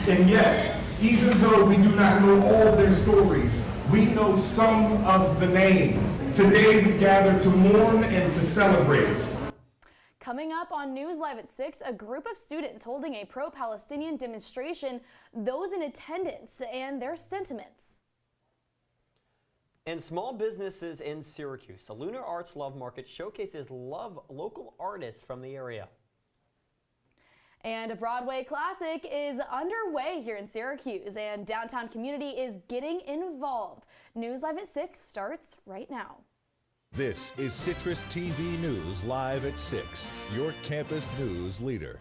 And yet, even though we do not know all their stories, we know some of the names. Today we gather to mourn and to celebrate. Coming up on News Live at 6, a group of students holding a pro-Palestinian demonstration, those in attendance and their sentiments. And small businesses in Syracuse, the Lunar Arts Love Market showcases local artists from the area. And a Broadway classic is underway here in Syracuse, and downtown community is getting involved. News Live at 6 starts right now. This is CitrusTV News Live at 6, your campus news leader.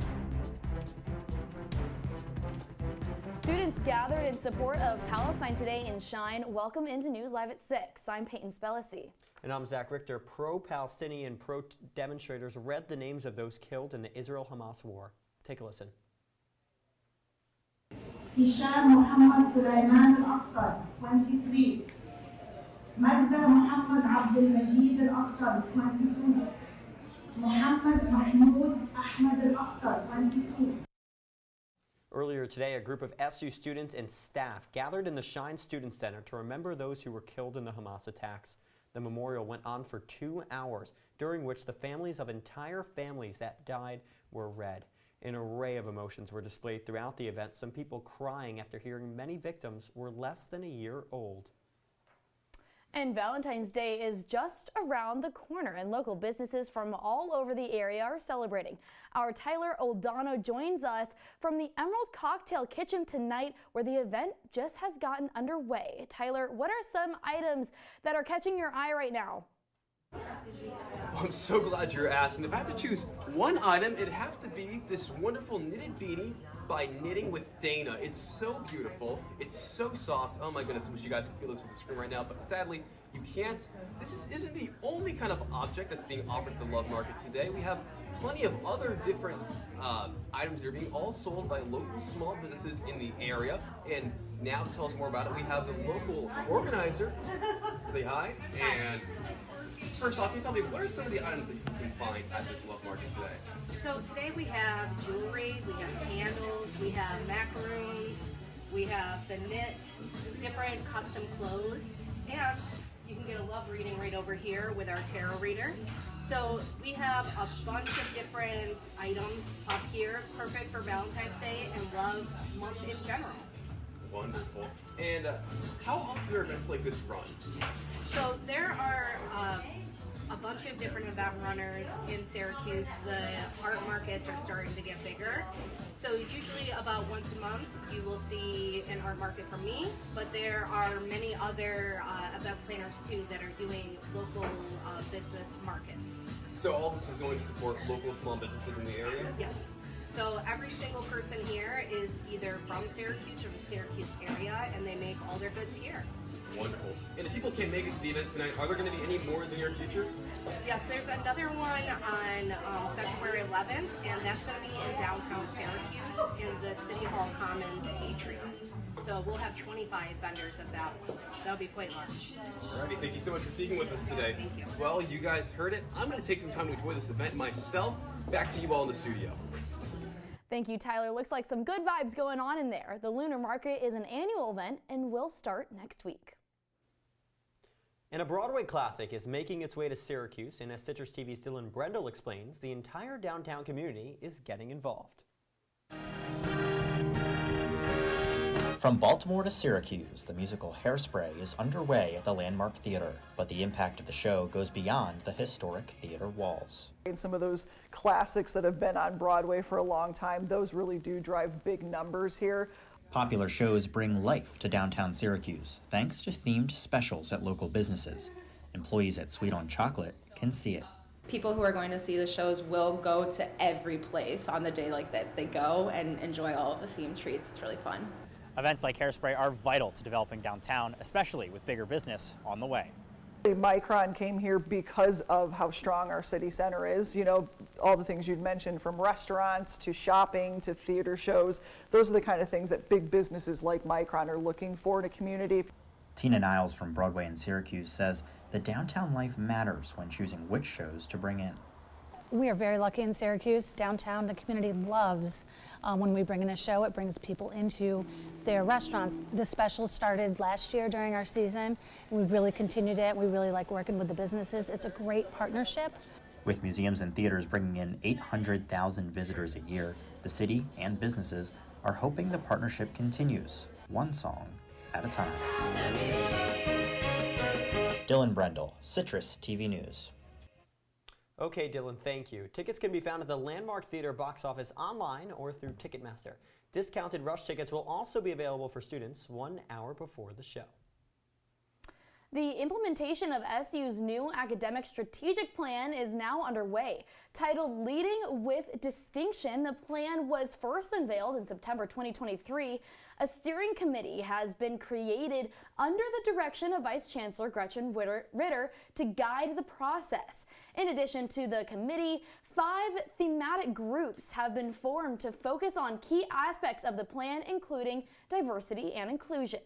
Students gathered in support of Palestine Today in Shine. Welcome into News Live at 6. I'm Peyton Spellacy. And I'm Zach Richter. Pro-Palestinian demonstrators read the names of those killed in the Israel-Hamas war. Take a listen. Hisham Muhammad Sulaiman al-Asqar, 23. Magda Muhammad Abdul Majid al-Asqar, 22. Muhammad Mahmoud Ahmad al-Asqar, 22. Earlier today, a group of SU students and staff gathered in the Shine Student Center to remember those who were killed in the Hamas attacks. The memorial went on for 2 hours, during which the families of entire families that died were read. An array of emotions were displayed throughout the event, some people crying after hearing many victims were less than a year old. And Valentine's Day is just around the corner, and local businesses from all over the area are celebrating. Our Tyler Oldano joins us from the Emerald Cocktail Kitchen tonight, where the event just has gotten underway. Tyler, what are some items that are catching your eye right now? I'm so glad you're asking. If I have to choose one item, it'd have to be this wonderful knitted beanie by Knitting with Dana. It's so beautiful. It's so soft. Oh my goodness, I wish you guys could feel this with the screen right now, but sadly, you can't. This isn't the only kind of object that's being offered at the Love Market today. We have plenty of other different items that are being all sold by local small businesses in the area. And now to tell us more about it, we have the local organizer. Say hi. And first off, can you tell me, what are some of the items that you can find at this Love Market today? So today we have jewelry, we have candles, we have macaroons, we have the knits, different custom clothes, and you can get a love reading right over here with our tarot reader. So we have a bunch of different items up here, perfect for Valentine's Day and Love Month in general. Wonderful. And how often are events like this run? So there are a bunch of different event runners in Syracuse. The art markets are starting to get bigger. So usually about once a month you will see an art market from me, but there are many other event planners too that are doing local business markets. So all this is going to support local small businesses in the area? Yes. So every single person here is either from Syracuse or the Syracuse area, and they make all their goods here. Wonderful. And if people can't make it to the event tonight, are there going to be any more in the near future? Yes, there's another one on February 11th, and that's going to be in downtown Syracuse in the City Hall Commons atrium. So we'll have 25 vendors at that one. That'll be quite large. Alrighty, thank you so much for speaking with us today. Thank you. Well, you guys heard it. I'm going to take some time to enjoy this event myself. Back to you all in the studio. Thank you, Tyler. Looks like some good vibes going on in there. The Lunar Market is an annual event and will start next week. And a Broadway classic is making its way to Syracuse, and as Citrus TV's Dylan Brendel explains, the entire downtown community is getting involved. From Baltimore to Syracuse, the musical Hairspray is underway at the Landmark Theater, but the impact of the show goes beyond the historic theater walls. And some of those classics that have been on Broadway for a long time, those really do drive big numbers here. Popular shows bring life to downtown Syracuse, thanks to themed specials at local businesses. Employees at Sweet on Chocolate can see it. People who are going to see the shows will go to every place on the day like that they go and enjoy all of the themed treats. It's really fun. Events like Hairspray are vital to developing downtown, especially with bigger business on the way. Micron came here because of how strong our city center is. You know, all the things you'd mentioned, from restaurants to shopping to theater shows. Those are the kind of things that big businesses like Micron are looking for in a community. Tina Niles from Broadway in Syracuse says the downtown life matters when choosing which shows to bring in. We are very lucky in Syracuse. Downtown, the community loves when we bring in a show. It brings people into their restaurants. The special started last year during our season, and we've really continued it. We really like working with the businesses. It's a great partnership. With museums and theaters bringing in 800,000 visitors a year, the city and businesses are hoping the partnership continues, one song at a time. Dylan Brendel, Citrus TV News. Okay, Dylan, thank you. Tickets can be found at the Landmark Theater box office online or through Ticketmaster. Discounted rush tickets will also be available for students 1 hour before the show. The implementation of SU's new academic strategic plan is now underway. Titled Leading with Distinction, the plan was first unveiled in September 2023. A steering committee has been created under the direction of Vice Chancellor Gretchen Richter to guide the process. In addition to the committee, 5 thematic groups have been formed to focus on key aspects of the plan, including diversity and inclusion.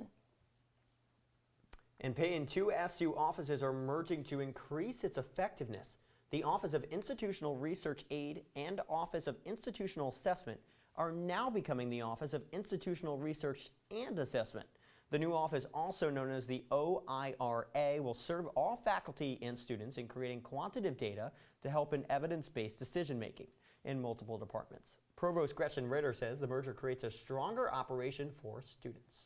In Peyton, 2 SU offices are merging to increase its effectiveness. The Office of Institutional Research Aid and Office of Institutional Assessment are now becoming the Office of Institutional Research and Assessment. The new office, also known as the OIRA, will serve all faculty and students in creating quantitative data to help in evidence-based decision-making in multiple departments. Provost Gretchen Richter says the merger creates a stronger operation for students.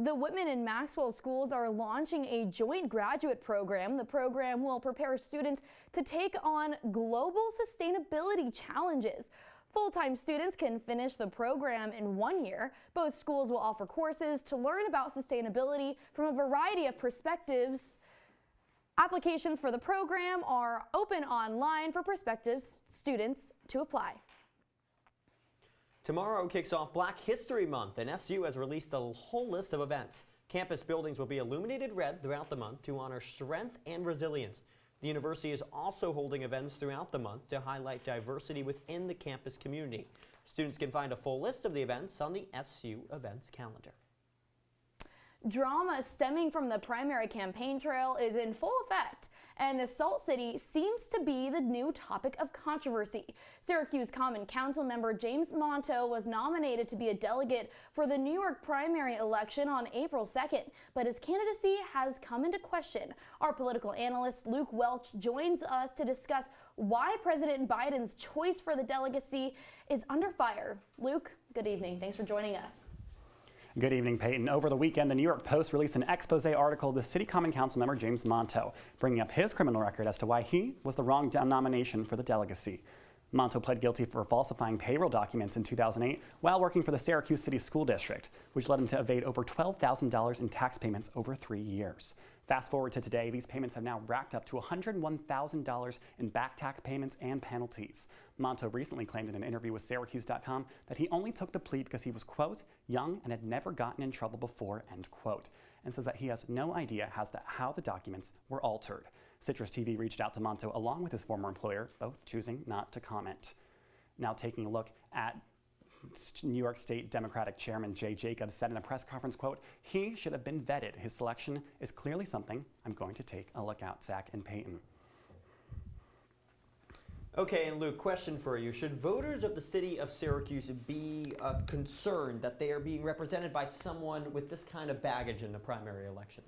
The Whitman and Maxwell schools are launching a joint graduate program. The program will prepare students to take on global sustainability challenges. Full-time students can finish the program in 1 year. Both schools will offer courses to learn about sustainability from a variety of perspectives. Applications for the program are open online for prospective students to apply. Tomorrow kicks off Black History Month, and SU has released a whole list of events. Campus buildings will be illuminated red throughout the month to honor strength and resilience. The university is also holding events throughout the month to highlight diversity within the campus community. Students can find a full list of the events on the SU events calendar. Drama stemming from the primary campaign trail is in full effect, and the Salt City seems to be the new topic of controversy. Syracuse Common Council member James Monto was nominated to be a delegate for the New York primary election on April 2nd, but his candidacy has come into question. Our political analyst Luke Welch joins us to discuss why President Biden's choice for the delegacy is under fire. Luke, good evening. Thanks for joining us. Good evening, Peyton. Over the weekend, the New York Post released an expose article of the City Common Council member James Monto, bringing up his criminal record as to why he was the wrong nomination for the delegacy. Monto pled guilty for falsifying payroll documents in 2008 while working for the Syracuse City School District, which led him to evade over $12,000 in tax payments over 3 years. Fast forward to today, these payments have now racked up to $101,000 in back tax payments and penalties. Monto recently claimed in an interview with Syracuse.com that he only took the plea because he was, quote, young and had never gotten in trouble before, end quote, and says that he has no idea as to how the documents were altered. CitrusTV reached out to Monto along with his former employer, both choosing not to comment. Now taking a look at New York State Democratic Chairman Jay Jacobs said in a press conference, quote, he should have been vetted. His selection is clearly something I'm going to take a look at. Zach and Peyton. Okay, and Luke, question for you. Should voters of the city of Syracuse be concerned that they are being represented by someone with this kind of baggage in the primary election?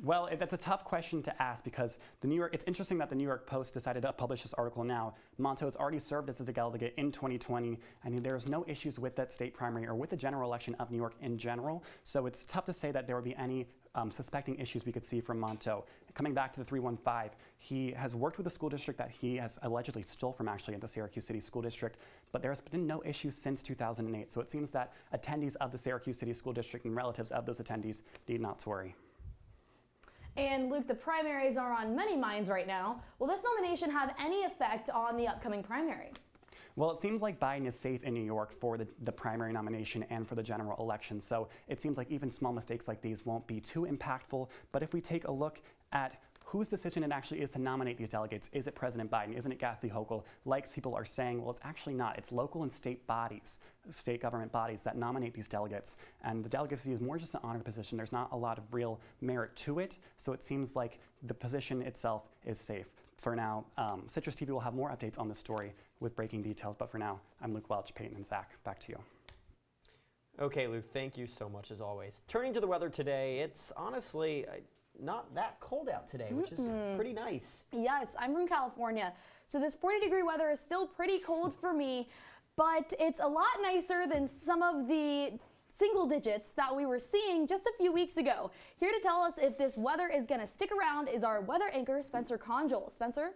Well, that's a tough question to ask because it's interesting that the New York Post decided to publish this article now. Monto has already served as a delegate in 2020, and there's no issues with that state primary or with the general election of New York in general. So it's tough to say that there would be any suspecting issues we could see from Monto. Coming back to the 315, he has worked with the school district that he has allegedly stole from actually at the Syracuse City School District, but there's been no issues since 2008. So it seems that attendees of the Syracuse City School District and relatives of those attendees need not to worry. And Luke, the primaries are on many minds right now. Will this nomination have any effect on the upcoming primary? Well, it seems like Biden is safe in New York for the primary nomination and for the general election. So it seems like even small mistakes like these won't be too impactful. But if we take a look at whose decision it actually is to nominate these delegates, is it President Biden? Isn't it Kathy Hochul? Like people are saying, well, it's actually not. It's local and state bodies, state government bodies that nominate these delegates. And the delegacy is more just an honor position. There's not a lot of real merit to it. So it seems like the position itself is safe. For now, Citrus TV will have more updates on this story with breaking details, but for now, I'm Luke Welch, Peyton, and Zach. Back to you. Okay, Luke, thank you so much as always. Turning to the weather today, it's honestly not that cold out today, which is pretty nice. Yes, I'm from California, so this 40-degree weather is still pretty cold for me, but it's a lot nicer than some of the single digits that we were seeing just a few weeks ago. Here to tell us if this weather is going to stick around is our weather anchor, Spencer Congel. Spencer?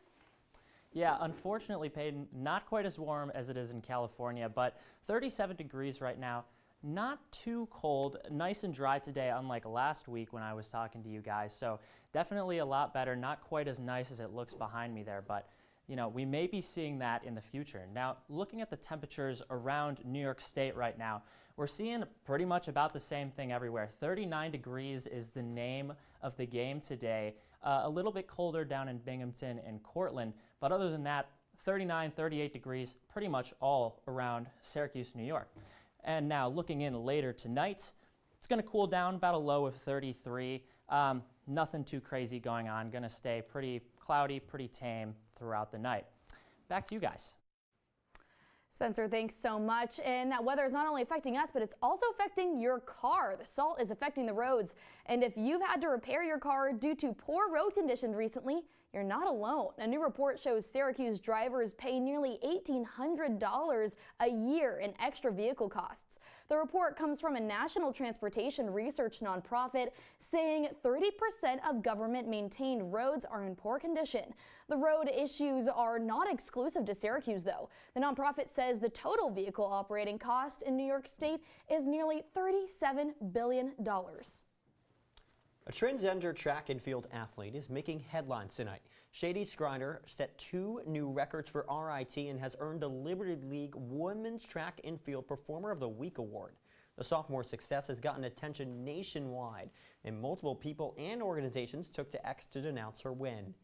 Yeah, unfortunately, Peyton, not quite as warm as it is in California, but 37 degrees right now. Not too cold, nice and dry today, unlike last week when I was talking to you guys. So definitely a lot better, not quite as nice as it looks behind me there, but you know, we may be seeing that in the future. Now, looking at the temperatures around New York State right now, we're seeing pretty much about the same thing everywhere. 39 degrees is the name of the game today. A little bit colder down in Binghamton and Cortland, but other than that, 39, 38 degrees pretty much all around Syracuse, New York. And now looking in later tonight, it's going to cool down about a low of 33. Nothing too crazy going on. Going to stay pretty cloudy, pretty tame throughout the night. Back to you guys. Spencer, thanks so much. And that weather is not only affecting us, but it's also affecting your car. The salt is affecting the roads. And if you've had to repair your car due to poor road conditions recently, you're not alone. A new report shows Syracuse drivers pay nearly $1,800 a year in extra vehicle costs. The report comes from a national transportation research nonprofit saying 30% of government-maintained roads are in poor condition. The road issues are not exclusive to Syracuse, though. The nonprofit says the total vehicle operating cost in New York State is nearly $37 billion. A transgender track and field athlete is making headlines tonight. Shady Skriner set 2 new records for RIT and has earned a Liberty League Women's Track and Field Performer of the Week award. The sophomore's success has gotten attention nationwide, and multiple people and organizations took to X to denounce her win.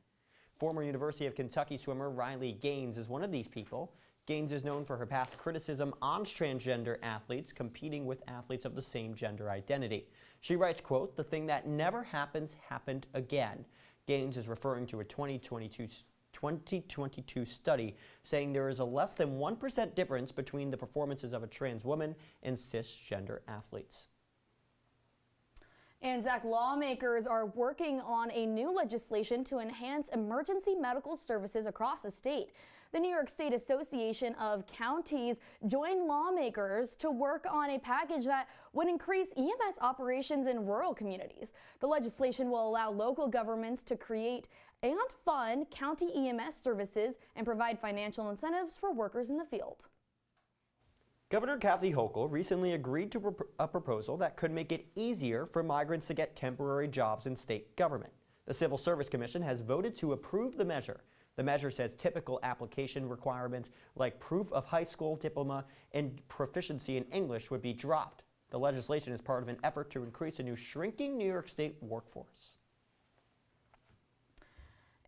Former University of Kentucky swimmer Riley Gaines is one of these people. Gaines is known for her past criticism on transgender athletes competing with athletes of the same gender identity. She writes, quote, "The thing that never happens happened again." Gaines is referring to a 2022 study saying there is a less than 1% difference between the performances of a trans woman and cisgender athletes. And Zach, lawmakers are working on a new legislation to enhance emergency medical services across the state. The New York State Association of Counties joined lawmakers to work on a package that would increase EMS operations in rural communities. The legislation will allow local governments to create and fund county EMS services and provide financial incentives for workers in the field. Governor Kathy Hochul recently agreed to a proposal that could make it easier for migrants to get temporary jobs in state government. The Civil Service Commission has voted to approve the measure. The measure says typical application requirements like proof of high school diploma and proficiency in English would be dropped. The legislation is part of an effort to increase a new shrinking New York State workforce.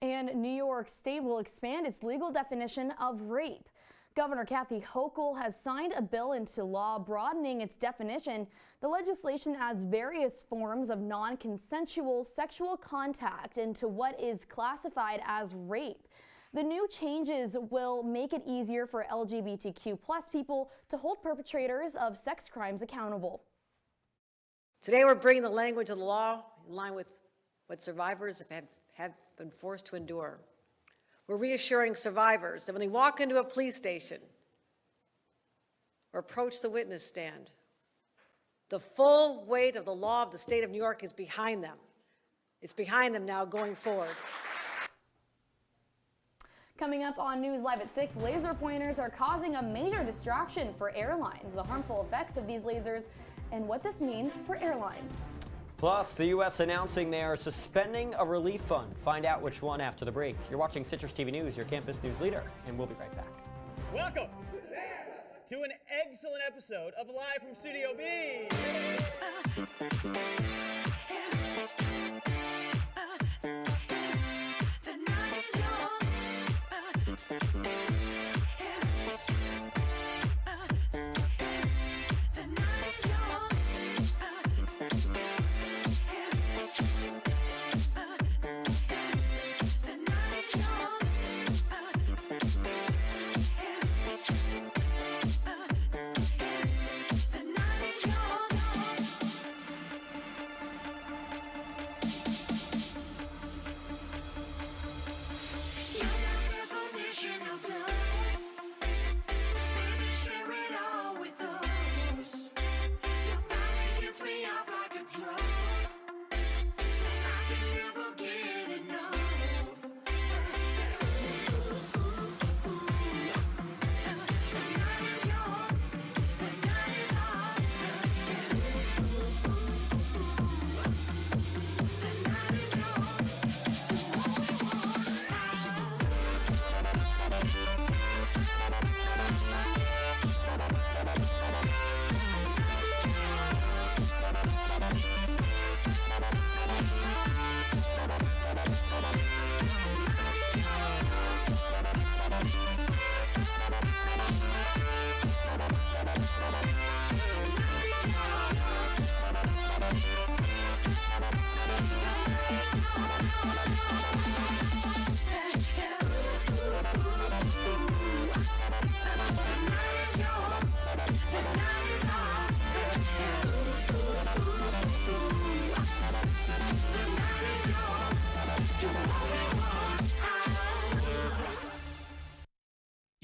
And New York State will expand its legal definition of rape. Governor Kathy Hochul has signed a bill into law broadening its definition. The legislation adds various forms of non-consensual sexual contact into what is classified as rape. The new changes will make it easier for LGBTQ+ people to hold perpetrators of sex crimes accountable. Today we're bringing the language of the law in line with what survivors have been forced to endure. We're reassuring survivors that when they walk into a police station or approach the witness stand, the full weight of the law of the state of New York is behind them. It's behind them now going forward. Coming up on News Live at 6, laser pointers are causing a major distraction for airlines, the harmful effects of these lasers, and what this means for airlines. Plus, the U.S. announcing they are suspending a relief fund. Find out which one after the break. You're watching Citrus TV News, your campus news leader, and we'll be right back. Welcome to an excellent episode of Live from Studio B.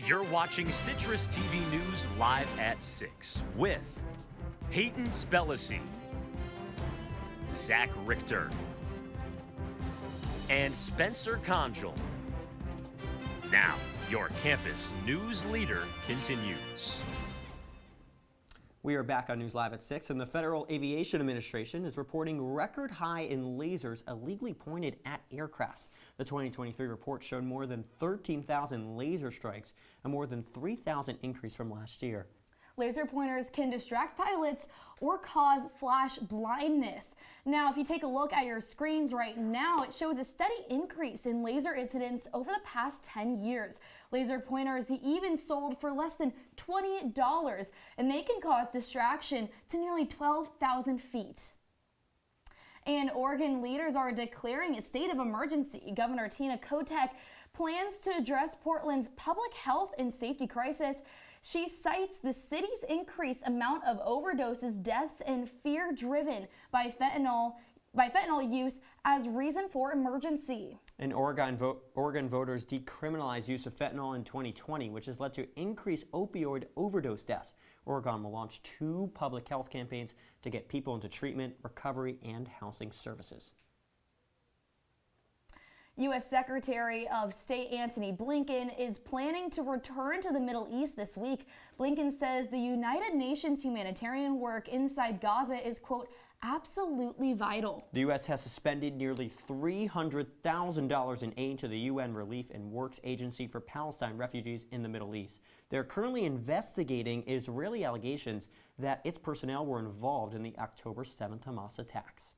You're watching Citrus TV News live at 6 with Peyton Spellacy, Zach Richter, and Spencer Congel. Now, your campus news leader continues. We are back on News Live at 6, and the Federal Aviation Administration is reporting record high in lasers illegally pointed at aircrafts. The 2023 report showed more than 13,000 laser strikes, a more than 3,000 increase from last year. Laser pointers can distract pilots or cause flash blindness. Now, if you take a look at your screens right now, it shows a steady increase in laser incidents over the past 10 years. Laser pointers even sold for less than $20, and they can cause distraction to nearly 12,000 feet. And Oregon leaders are declaring a state of emergency. Governor Tina Kotek plans to address Portland's public health and safety crisis. She cites the city's increased amount of overdoses, deaths, and fear driven by fentanyl use as reason for emergency. And Oregon voters decriminalized use of fentanyl in 2020, which has led to increased opioid overdose deaths. Oregon will launch 2 public health campaigns to get people into treatment, recovery, and housing services. U.S. Secretary of State Antony Blinken is planning to return to the Middle East this week. Blinken says the United Nations humanitarian work inside Gaza is, quote, absolutely vital. The U.S. has suspended nearly $300,000 in aid to the UN Relief and Works Agency for Palestine refugees in the Middle East. They're currently investigating Israeli allegations that its personnel were involved in the October 7th Hamas attacks.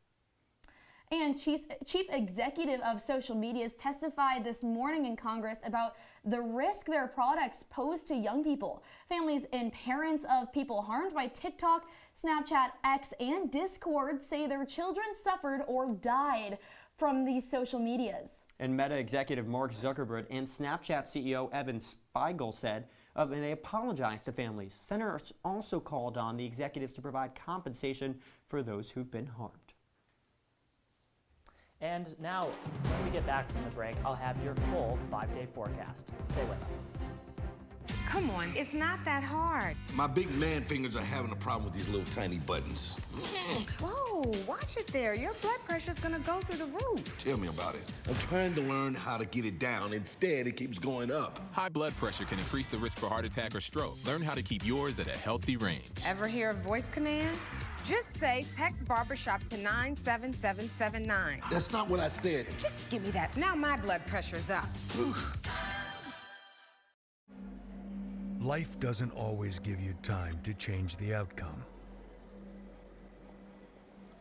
And chief executive of social medias testified this morning in Congress about the risk their products pose to young people. Families and parents of people harmed by TikTok, Snapchat, X, and Discord say their children suffered or died from these social medias. And Meta executive Mark Zuckerberg and Snapchat CEO Evan Spiegel said they apologized to families. Senators also called on the executives to provide compensation for those who've been harmed. And now, when we get back from the break, I'll have your full 5-day forecast. Stay with us. Come on, it's not that hard. My big man fingers are having a problem with these little tiny buttons. Whoa, watch it there. Your blood pressure's gonna go through the roof. Tell me about it. I'm trying to learn how to get it down. Instead, it keeps going up. High blood pressure can increase the risk for heart attack or stroke. Learn how to keep yours at a healthy range. Ever hear a voice command? Just say text barbershop to 97779. That's not what I said. Just give me that. Now my blood pressure's up. Life doesn't always give you time to change the outcome.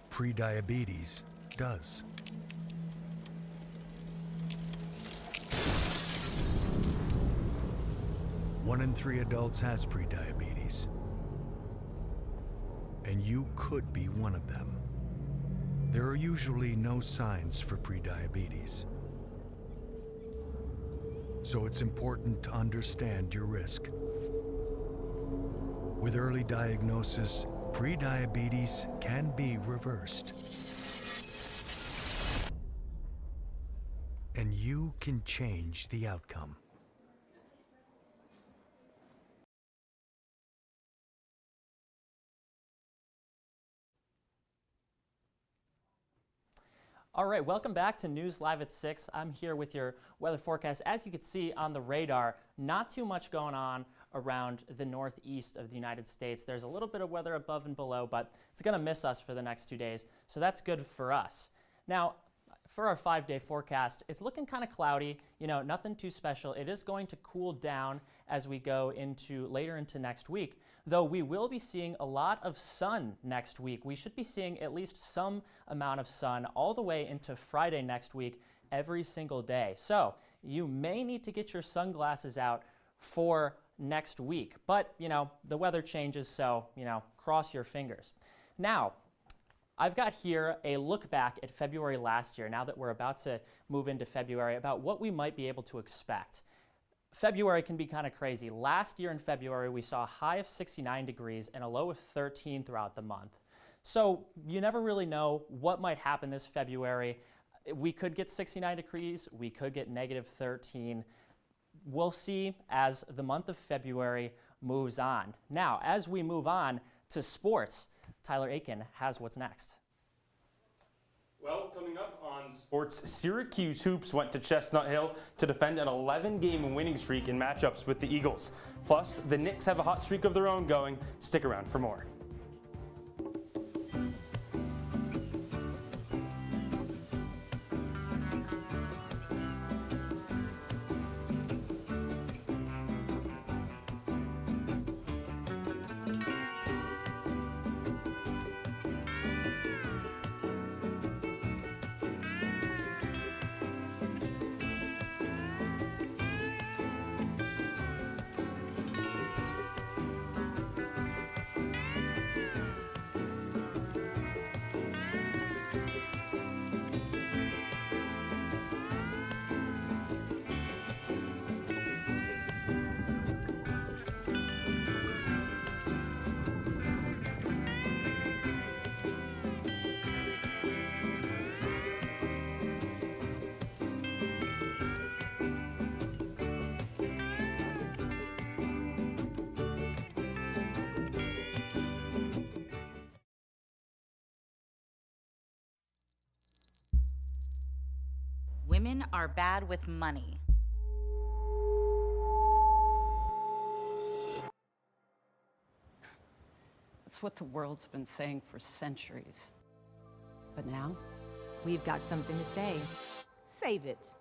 Prediabetes does. One in 3 adults has prediabetes. And you could be one of them. There are usually no signs for prediabetes. So it's important to understand your risk. With early diagnosis, prediabetes can be reversed. And you can change the outcome. All right, welcome back to News Live at 6. I'm here with your weather forecast. As you can see on the radar, not too much going on around the northeast of the United States. There's a little bit of weather above and below, but it's going to miss us for the next 2 days, so that's good for us. Now, for our 5-day forecast, it's looking kind of cloudy, nothing too special. It is going to cool down as we go later into next week, though we will be seeing a lot of sun next week. We should be seeing at least some amount of sun all the way into Friday next week every single day. So you may need to get your sunglasses out for next week, but the weather changes, so cross your fingers. Now, I've got here a look back at February last year, now that we're about to move into February, about what we might be able to expect. February can be kind of crazy. Last year in February, we saw a high of 69 degrees and a low of 13 throughout the month. So you never really know what might happen this February. We could get 69 degrees, we could get negative 13. we'll see as the month of February moves on. Now, as we move on to sports, Tyler Aiken has what's next. Well, coming up on sports, Syracuse Hoops went to Chestnut Hill to defend an 11-game winning streak in matchups with the Eagles. Plus, the Knicks have a hot streak of their own going. Stick around for more. Women are bad with money. That's what the world's been saying for centuries. But now, we've got something to say. Save it.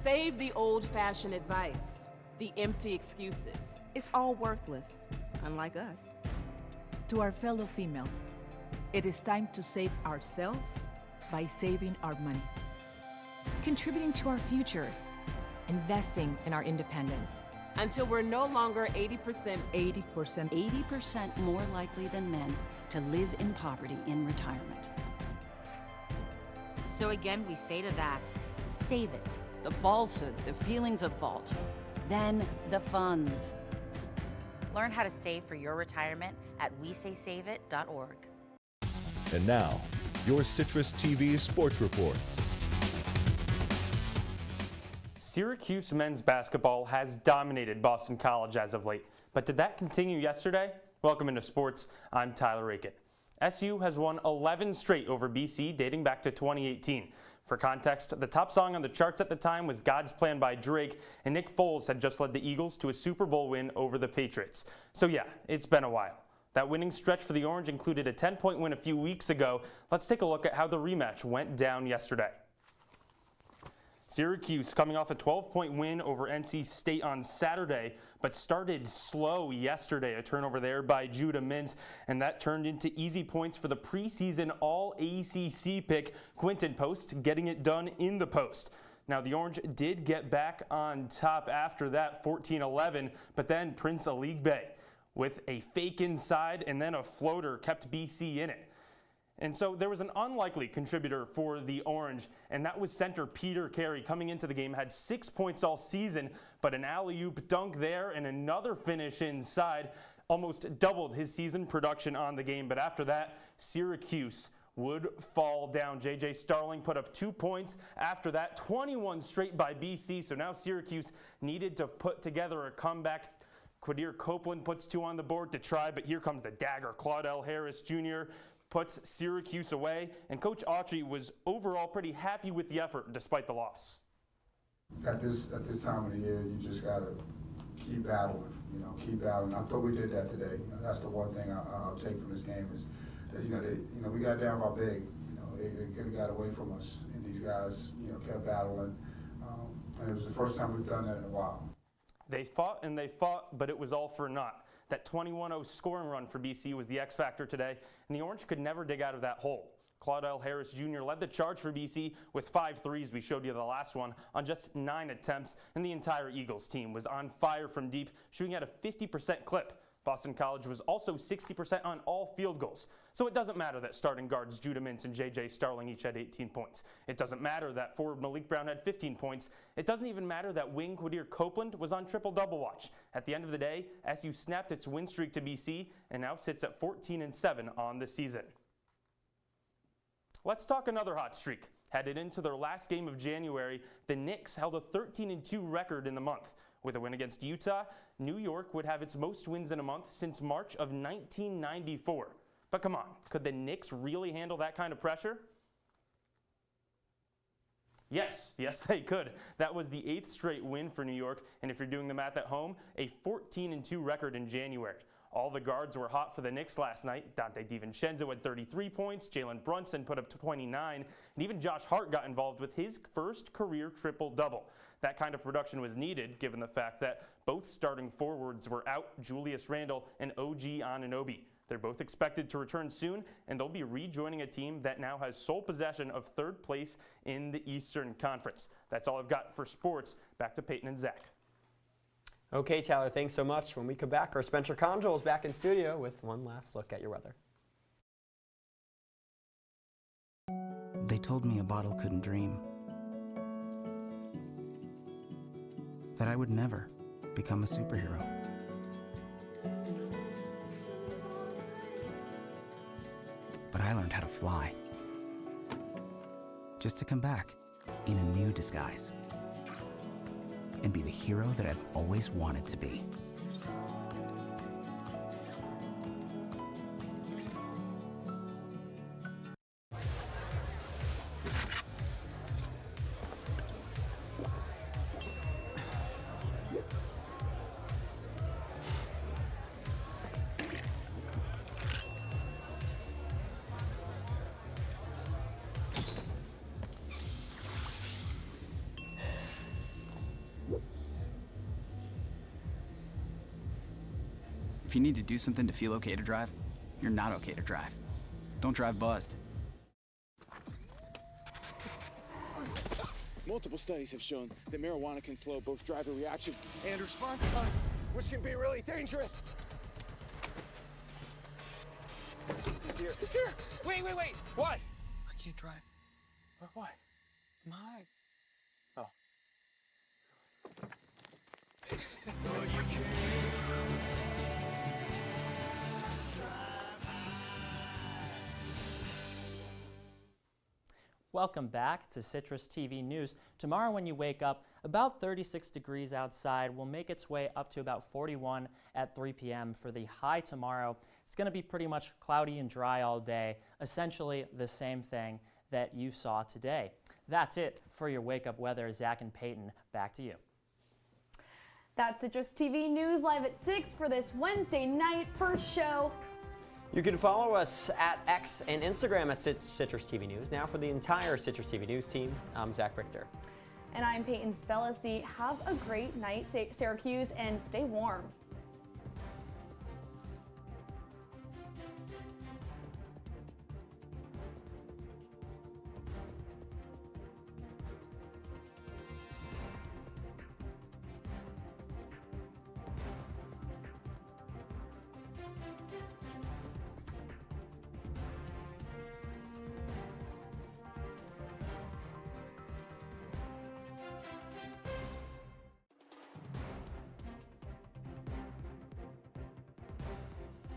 Save the old-fashioned advice, the empty excuses. It's all worthless, unlike us. To our fellow females, it is time to save ourselves by saving our money. Contributing to our futures, investing in our independence. Until we're no longer 80% more likely than men to live in poverty in retirement. So again, we say to that, save it. The falsehoods, the feelings of fault, then the funds. Learn how to save for your retirement at wesaysaveit.org. And now, your CitrusTV Sports Report. Syracuse men's basketball has dominated Boston College as of late. But did that continue yesterday? Welcome into sports. I'm Tyler Aiken. SU has won 11 straight over BC dating back to 2018. For context, the top song on the charts at the time was God's Plan by Drake, and Nick Foles had just led the Eagles to a Super Bowl win over the Patriots. So yeah, it's been a while. That winning stretch for the Orange included a 10-point win a few weeks ago. Let's take a look at how the rematch went down yesterday. Syracuse coming off a 12-point win over NC State on Saturday, but started slow yesterday. A turnover there by Judah Mintz, and that turned into easy points for the preseason All-ACC pick, Quinton Post, getting it done in the post. Now, the Orange did get back on top after that, 14-11, but then Prince Aligbe, with a fake inside and then a floater, kept BC in it. And so there was an unlikely contributor for the Orange, and that was center Peter Carey. Coming into the game, had 6 points all season, but an alley-oop dunk there and another finish inside almost doubled his season production on the game. But after that, Syracuse would fall down. J.J. Starling put up 2 points. After that, 21 straight by BC. So now Syracuse needed to put together a comeback. Quadir Copeland puts 2 on the board to try, but here comes the dagger. Claudell Harris Jr. puts Syracuse away, and Coach Autry was overall pretty happy with the effort despite the loss. At this time of the year, you just got to keep battling, keep battling. I thought we did that today. That's the one thing I'll take from this game is that, we got down by big. They could have got away from us, and these guys, kept battling. And it was the first time we've done that in a while. They fought and they fought, but it was all for naught. That 21-0 scoring run for BC was the X factor today, and the Orange could never dig out of that hole. Claudell Harris Jr. led the charge for BC with 5 threes. We showed you the last one on just 9 attempts, and the entire Eagles team was on fire from deep, shooting at a 50% clip. Boston College was also 60% on all field goals. So it doesn't matter that starting guards Judah Mintz and J.J. Starling each had 18 points. It doesn't matter that forward Malik Brown had 15 points. It doesn't even matter that wing Quadir Copeland was on triple-double watch. At the end of the day, SU snapped its win streak to BC and now sits at 14-7 on the season. Let's talk another hot streak. Headed into their last game of January, the Knicks held a 13-2 record in the month. With a win against Utah, New York would have its most wins in a month since March of 1994. But come on, could the Knicks really handle that kind of pressure? Yes, they could. That was the 8th straight win for New York, and if you're doing the math at home, a 14-2 record in January. All the guards were hot for the Knicks last night. Dante DiVincenzo had 33 points, Jalen Brunson put up 29, and even Josh Hart got involved with his first career triple-double. That kind of production was needed given the fact that both starting forwards were out, Julius Randle and OG Anunoby. They're both expected to return soon, and they'll be rejoining a team that now has sole possession of 3rd place in the Eastern Conference. That's all I've got for sports. Back to Peyton and Zach. Okay, Tyler, thanks so much. When we come back, our Spencer Congel is back in studio with one last look at your weather. They told me a bottle couldn't dream. That I would never become a superhero. But I learned how to fly. Just to come back in a new disguise. And be the hero that I've always wanted to be. If you need to do something to feel okay to drive, you're not okay to drive. Don't drive buzzed. Multiple studies have shown that marijuana can slow both driver reaction and response time, which can be really dangerous. He's here. He's here. Wait. What? I can't drive. Why? My. Oh. Welcome back to Citrus TV News. Tomorrow when you wake up, about 36 degrees outside will make its way up to about 41 at 3 p.m. for the high tomorrow. It's going to be pretty much cloudy and dry all day, essentially the same thing that you saw today. That's it for your wake up weather. Zach and Peyton, back to you. That's Citrus TV News live at 6 for this Wednesday night first show. You can follow us at X and Instagram at Citrus TV News. Now for the entire Citrus TV News team, I'm Zach Richter. And I'm Peyton Spellacy. Have a great night, Syracuse, and stay warm.